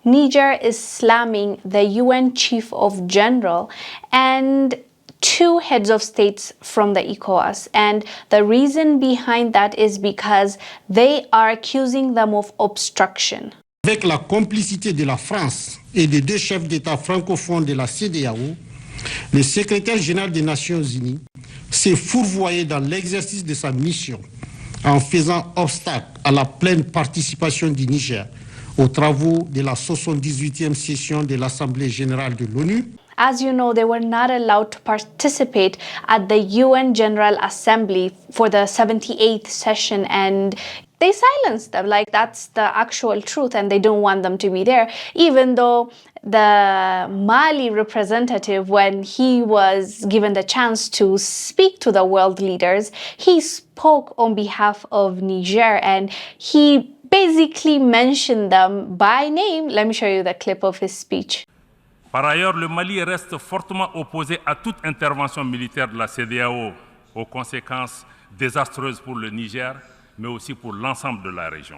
Niger is slamming the UN Chief of General and two heads of states from the ECOWAS. And the reason behind that is because they are accusing them of obstruction. Avec la complicité de la France et des deux chefs d'État francophones de la CEDEAO, le secrétaire général des Nations Unies s'est fourvoyé dans l'exercice de sa mission en faisant obstacle à la pleine participation du Niger aux travaux de la 78e session de l'Assemblée générale de l'ONU. As you know, they were not allowed to participate at the UN General Assembly for the 78th session, and they silenced them. Like, that's the actual truth, and they don't want them to be there, even though the Mali representative, when he was given the chance to speak to the world leaders, he spoke on behalf of Niger, and he basically mentioned them by name. Let me show you the clip of his speech. Par ailleurs, le Mali reste fortement opposé à toute intervention militaire de la CEDEAO aux conséquences désastreuses pour le Niger, mais aussi pour l'ensemble de la région.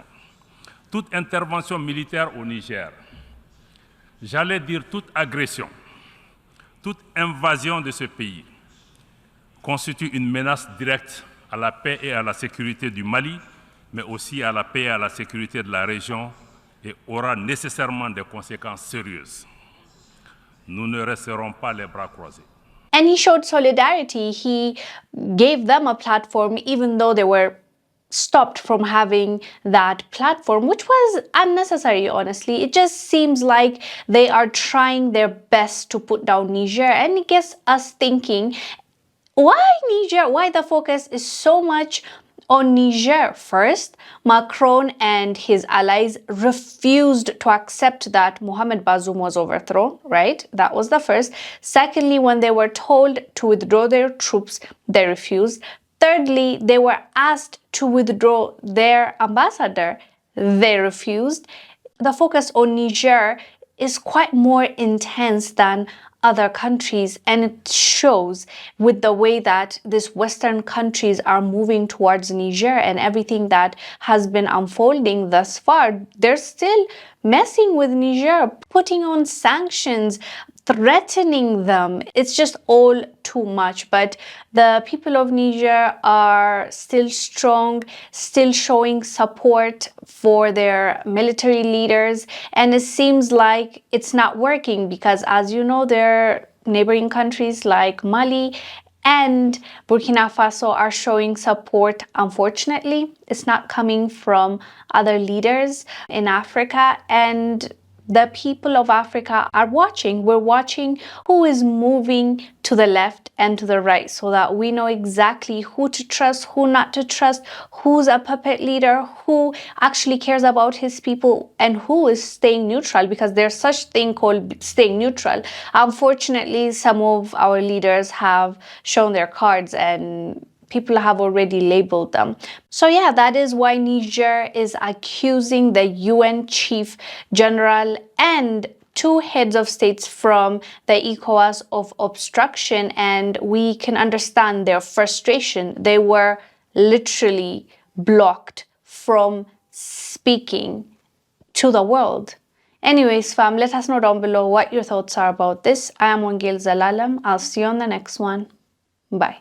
Toute intervention militaire au Niger, j'allais dire toute agression, toute invasion de ce pays, constitue une menace directe à la paix et à la sécurité du Mali, mais aussi à la paix et à la sécurité de la région, et aura nécessairement des conséquences sérieuses. Nous ne resterons pas les bras croisés. And he showed solidarity. He gave them a platform, even though they were stopped from having that platform, which was unnecessary, honestly. It just seems like they are trying their best to put down Niger, and it gets us thinking, why Niger? Why the focus is so much on Niger? First, Macron and his allies refused to accept that Mohamed Bazoum was overthrown, right? That was the first. Secondly, when they were told to withdraw their troops, they refused. Thirdly, they were asked to withdraw their ambassador. They refused. The focus on Niger is quite more intense than other countries, and it shows with the way that these Western countries are moving towards Niger and everything that has been unfolding thus far. They're still messing with Niger, putting on sanctions, threatening them. It's just all too much. But the people of Niger are still strong, still showing support for their military leaders. And it seems like it's not working because, as you know, their neighboring countries like Mali and Burkina Faso are showing support. Unfortunately, it's not coming from other leaders in Africa, and the people of Africa are watching. We're watching who is moving to the left and to the right so that we know exactly who to trust, who not to trust, who's a puppet leader, who actually cares about his people, and who is staying neutral, because there's such thing called staying neutral. Unfortunately, some of our leaders have shown their cards and people have already labeled them. So yeah, that is why Niger is accusing the UN Chief General and two heads of states from the ECOWAS of obstruction, and we can understand their frustration. They were literally blocked from speaking to the world. Anyways, fam, let us know down below what your thoughts are about this. I am Wongel Zelalem. I'll see you on the next one. Bye.